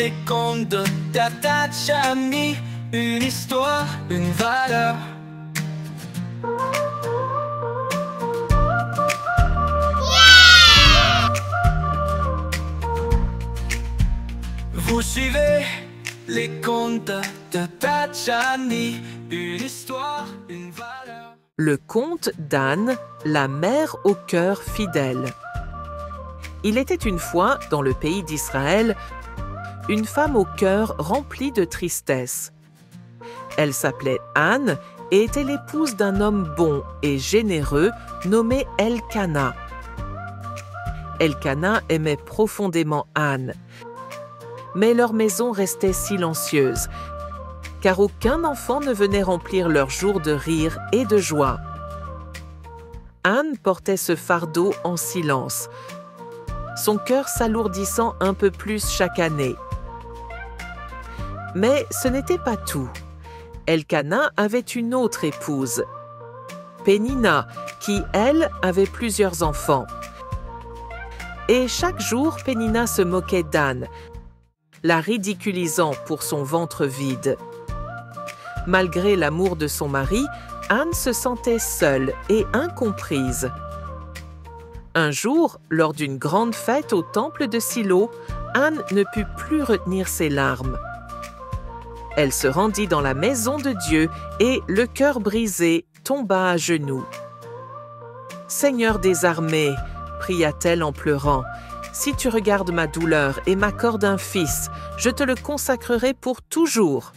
les contes de Tata Chami, une histoire, une valeur. Vous suivez les contes de Tata Chami, une histoire, une valeur. Le conte d'Anne, la mère au cœur fidèle. Il était une fois, dans le pays d'Israël, une femme au cœur rempli de tristesse. Elle s'appelait Anne et était l'épouse d'un homme bon et généreux nommé Elkana. Elkana aimait profondément Anne, mais leur maison restait silencieuse, car aucun enfant ne venait remplir leurs jours de rire et de joie. Anne portait ce fardeau en silence, son cœur s'alourdissant un peu plus chaque année. Mais ce n'était pas tout. Elkana avait une autre épouse, Pénina, qui, elle, avait plusieurs enfants. Et chaque jour, Pénina se moquait d'Anne, la ridiculisant pour son ventre vide. Malgré l'amour de son mari, Anne se sentait seule et incomprise. Un jour, lors d'une grande fête au temple de Silo, Anne ne put plus retenir ses larmes. Elle se rendit dans la maison de Dieu et, le cœur brisé, tomba à genoux. « Seigneur des armées, pria-t-elle en pleurant, « si tu regardes ma douleur et m'accordes un fils, je te le consacrerai pour toujours. »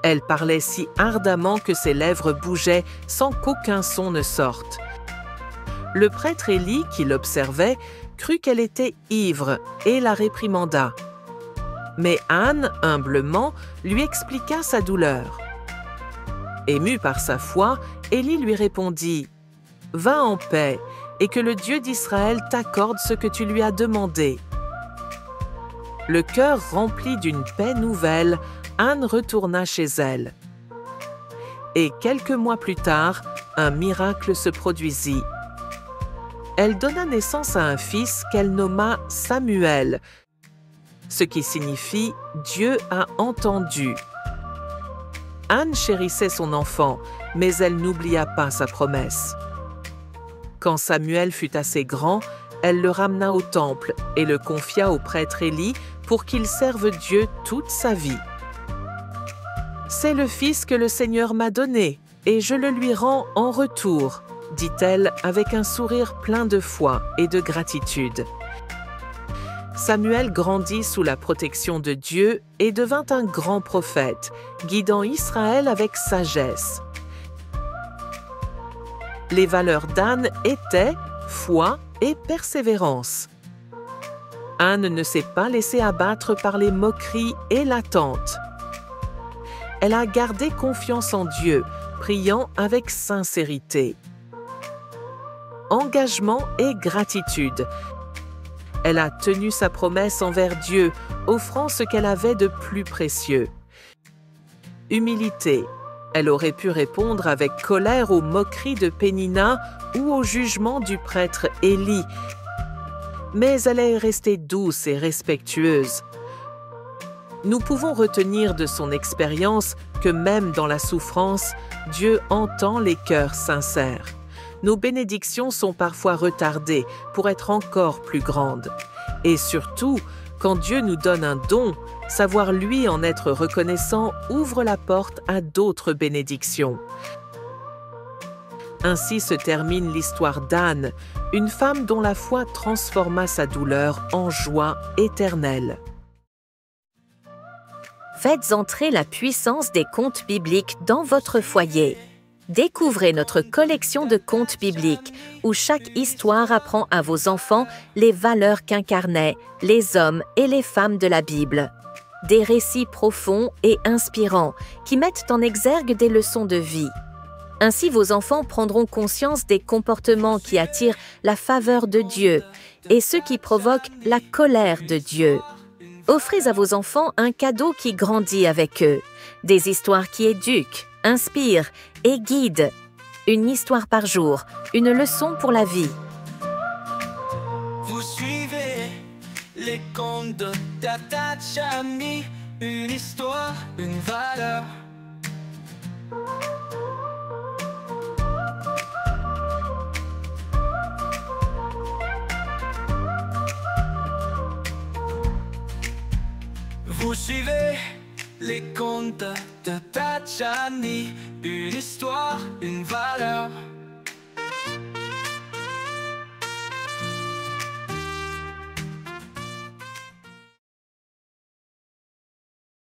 Elle parlait si ardemment que ses lèvres bougeaient sans qu'aucun son ne sorte. Le prêtre Élie, qui l'observait, crut qu'elle était ivre et la réprimanda. Mais Anne, humblement, lui expliqua sa douleur. Ému par sa foi, Élie lui répondit « Va en paix, et que le Dieu d'Israël t'accorde ce que tu lui as demandé. » Le cœur rempli d'une paix nouvelle, Anne retourna chez elle. Et quelques mois plus tard, un miracle se produisit. Elle donna naissance à un fils qu'elle nomma Samuel, ce qui signifie « Dieu a entendu ». Anne chérissait son enfant, mais elle n'oublia pas sa promesse. Quand Samuel fut assez grand, elle le ramena au temple et le confia au prêtre Élie pour qu'il serve Dieu toute sa vie. « C'est le fils que le Seigneur m'a donné, et je le lui rends en retour », dit-elle avec un sourire plein de foi et de gratitude. Samuel grandit sous la protection de Dieu et devint un grand prophète, guidant Israël avec sagesse. Les valeurs d'Anne étaient foi et persévérance. Anne ne s'est pas laissée abattre par les moqueries et l'attente. Elle a gardé confiance en Dieu, priant avec sincérité. Engagement et gratitude. Elle a tenu sa promesse envers Dieu, offrant ce qu'elle avait de plus précieux. Humilité. Elle aurait pu répondre avec colère aux moqueries de Pénina ou au jugement du prêtre Élie, mais elle est restée douce et respectueuse. Nous pouvons retenir de son expérience que même dans la souffrance, Dieu entend les cœurs sincères. Nos bénédictions sont parfois retardées pour être encore plus grandes. Et surtout, quand Dieu nous donne un don, savoir lui en être reconnaissant ouvre la porte à d'autres bénédictions. Ainsi se termine l'histoire d'Anne, une femme dont la foi transforma sa douleur en joie éternelle. Faites entrer la puissance des contes bibliques dans votre foyer. Découvrez notre collection de contes bibliques où chaque histoire apprend à vos enfants les valeurs qu'incarnaient les hommes et les femmes de la Bible. Des récits profonds et inspirants qui mettent en exergue des leçons de vie. Ainsi, vos enfants prendront conscience des comportements qui attirent la faveur de Dieu et ceux qui provoquent la colère de Dieu. Offrez à vos enfants un cadeau qui grandit avec eux, des histoires qui éduquent, inspirent et guident. Une histoire par jour, une leçon pour la vie. Vous suivez les contes contes de Tata Chami, une histoire, une valeur. Vous suivez les contes de Tata Chami, une histoire, une valeur.